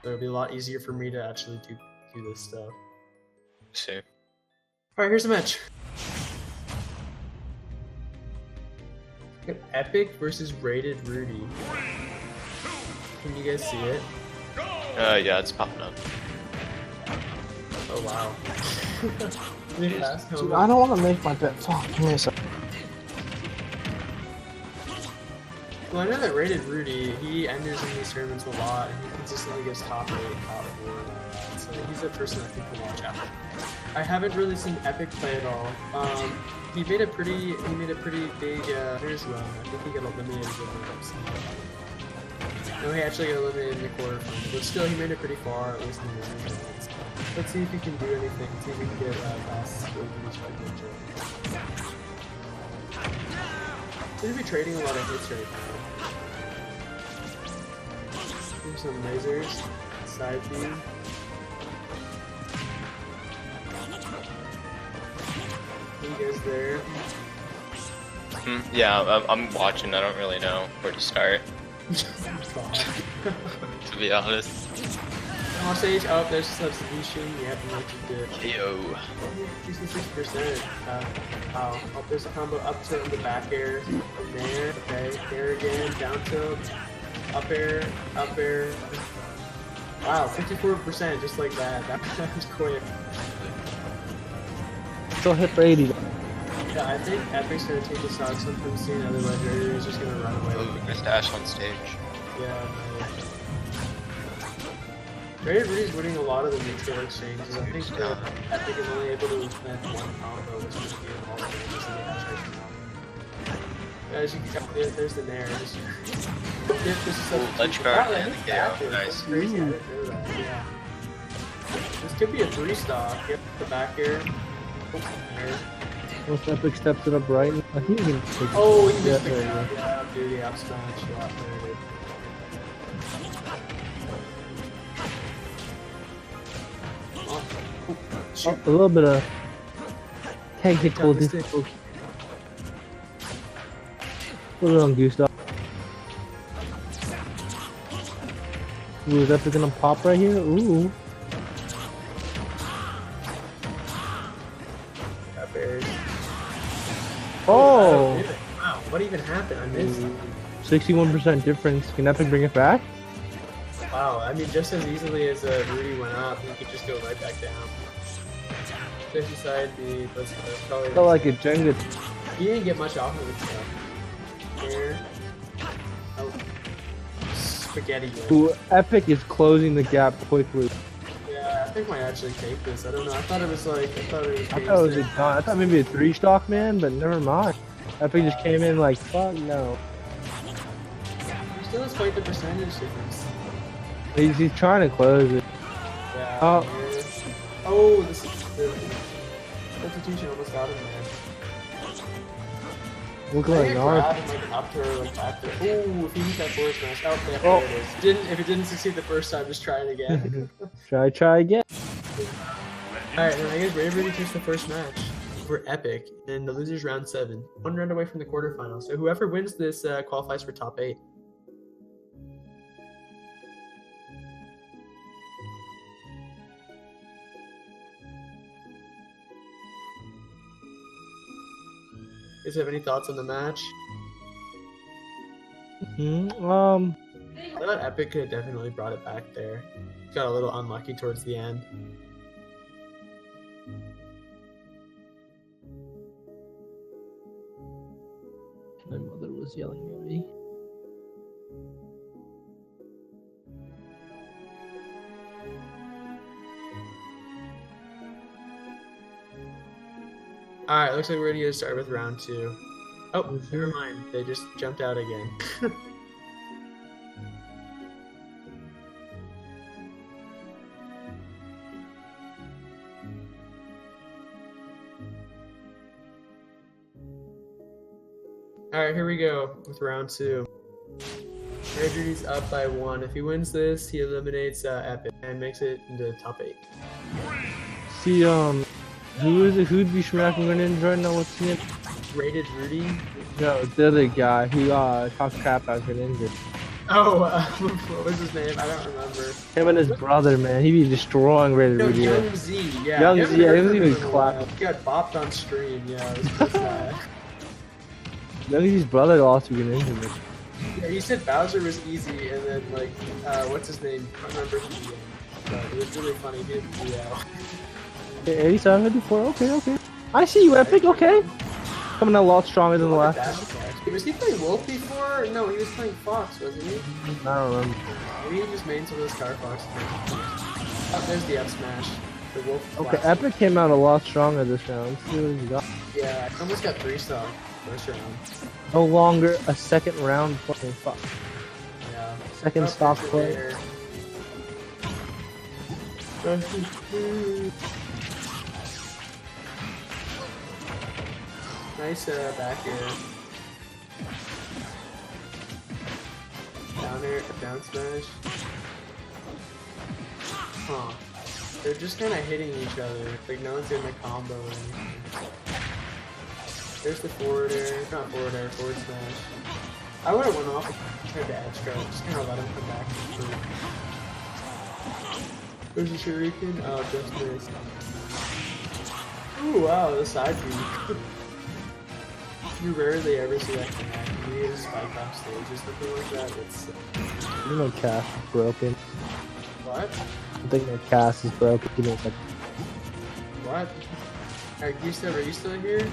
It'll be a lot easier for me to actually do this stuff. See. Alright, here's a match. Epic versus RatedRudy. Can you guys see it? Yeah, it's popping up. Oh wow. Dude, I don't want to make my bet. Fuck, give me a second. Well, I know that RatedRudy, he enters in these tournaments a lot, and he consistently gets top 8, top 4, so he's a person I think we'll watch out. I haven't really seen Epic play at all. He made a pretty big winners run. I think he got eliminated in the upset. No, he actually got eliminated in the quarterfinal, but still he made it pretty far, at least in the winners rounds. Let's see if he can do anything. See if we can get past Greninja. Seems to be trading a lot of hits right now. Here's some lasers, side beam. You guys there? Yeah, I'm watching. I don't really know where to start. To be honest. Off stage, oh, there's substitution. Yep, like you did. KO. 66%. Wow. Oh, there's a combo up tilt in the back air. From there. Okay. Air again. Down tilt. Up air. Up air. Wow, 54% just like that. That was quick. Still hit for 80. Yeah, I think Epic's gonna take this out sometime soon, otherwise Raider is just gonna run away. Oh, there's Dash on stage. Yeah, RatedRudy's winning a lot of the neutral exchanges. I think Epic is only able to implement one combo, which is getting all the damages in the Dash right now. As you can tell, there's the Nair. This is such a Ledge guard wow, and the KO. Nice. That's crazy. I didn't know that. Yeah. This could be a 3-stock. Yep, the back air. Once Epic steps it up right, I think he can take it. Oh, he missed the there you grab. go. Yeah, dude, the up smash. Yeah, there it is. Oh, a little bit of technical difficulty. A little on goose dog. Ooh, is Epic gonna pop right here? Ooh. Oh! Wow, what even happened? I missed. 61% difference. Can Epic bring it back? Wow, I mean, just as easily as Rudy went up, he could just go right back down. Especially side B, that's probably. Felt like a Jenga. He didn't get much off of it, though. Here. Oh. Spaghetti. Ooh, Epic is closing the gap quickly. Yeah, Epic might actually take this. I don't know. I thought it was like. I thought it was a I thought maybe a 3-stock, man, but never mind. Epic just came in like, fuck no. He still has quite the percentage difference. He's trying to close it. Yeah. Oh. Oh, this is the substitution almost got him there. Look like an up to her, like back there. Ooh, if he hit that forward smash. Oh, yeah, there it is. If it didn't succeed the first time, just try it again. Try again. Alright, then I guess RatedRudy takes the first match for Epic, and the loser's round 7. 1 round away from the quarterfinals. So whoever wins this qualifies for top 8. You guys have any thoughts on the match? I thought Epic could have definitely brought it back there. Got a little unlucky towards the end. My mother was yelling at me. Alright, looks like we're gonna start with round 2. Oh, never mind. They just jumped out again. Alright, here we go with round 2. RatedRudy's up by 1. If he wins this, he eliminates Epic and makes it into top 8. See, who is it? Who'd be smacking Greninja right now? What's his name? RatedRudy? No, the other guy who talks crap about Greninja. Oh, what was his name? I don't remember. Him and his brother, man. He be destroying Rated No, Rudy. Young Z. Yeah, Young I haven't Z, yeah, heard he was from even him in a while. clapped. He got bopped on stream. Yeah, it was pretty sad. Young Z's brother lost to Greninja. Man. Yeah, he said Bowser was easy, and then like, what's his name? I don't remember who. But it was really funny. He didn't do that. Okay, 87, 54. Okay. I see you, Epic. Okay. Coming out a lot stronger than the last. Was he playing Wolf before? No, he was playing Fox, wasn't he? I don't remember. Maybe he just made some of those Star Fox. Oh, there's the F smash. The Wolf. Okay, classic. Epic came out a lot stronger this round. Let's see what he got. Yeah, I almost got 3-star first round. No longer a second round play. Fuck. Yeah. Second stop play. There. Nice back air. Down air, down smash. Huh. They're just kind of hitting each other. Like no one's getting a combo or anything. There's the forward air. Not forward air, forward smash. I would have went off and tried to edge guard. Just kind of let him come back. There's a shuriken. Oh, just missed. Ooh, wow, the side beat. You rarely ever see that connect. You need a spike off stage or something like that. It's You know, cast is broken. what? I think my cast is broken. Give me a second. What? Are you still here?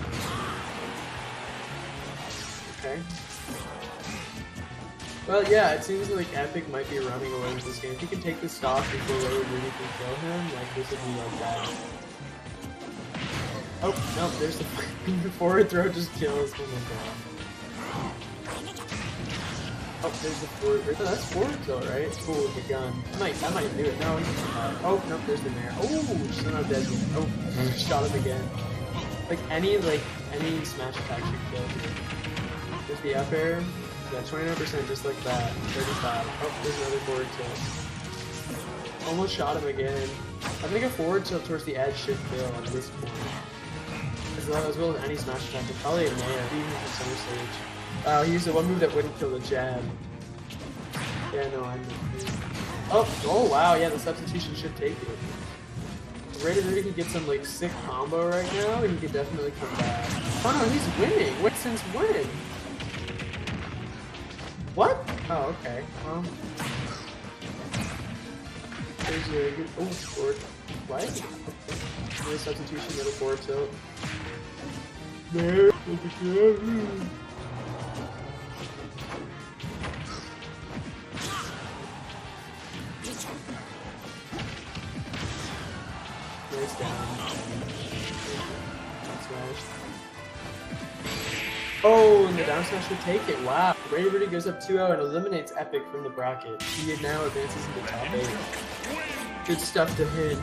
Okay. Well, yeah, it seems like Epic might be running away with this game. If he can take the stock before RatedRudy can kill him, like this would be like that. Oh, no, there's the forward throw just kills. Oh my god. Oh, there's the forward. Oh, that's forward throw, right? Oh, with the gun. I might do it. No, oh, no, there's the nair. Oh, still not dead yet. Oh, shot him again. Like any smash attack should kill here. There's the up air. Yeah, 29% just like that. 35. Oh, there's another forward tilt. Almost shot him again. I think a forward tilt towards the edge should kill at this point. As well as any smash attack, and probably a nair, even from center stage. He used the one move that wouldn't kill the jab. Yeah, no, I know. Oh wow, yeah, the substitution should take it. RatedRudy could get some like sick combo right now, and he could definitely come back. Oh no, he's winning. Wait, since when? What? Oh, okay. There's a good. Oh, forward. What? Okay. Substitution, little forward tilt. There. Nice down. Smash. Oh, and the down smash should take it. Wow. RatedRudy goes up 2-0 and eliminates Epic from the bracket. He now advances into top 8. Good stuff to hit.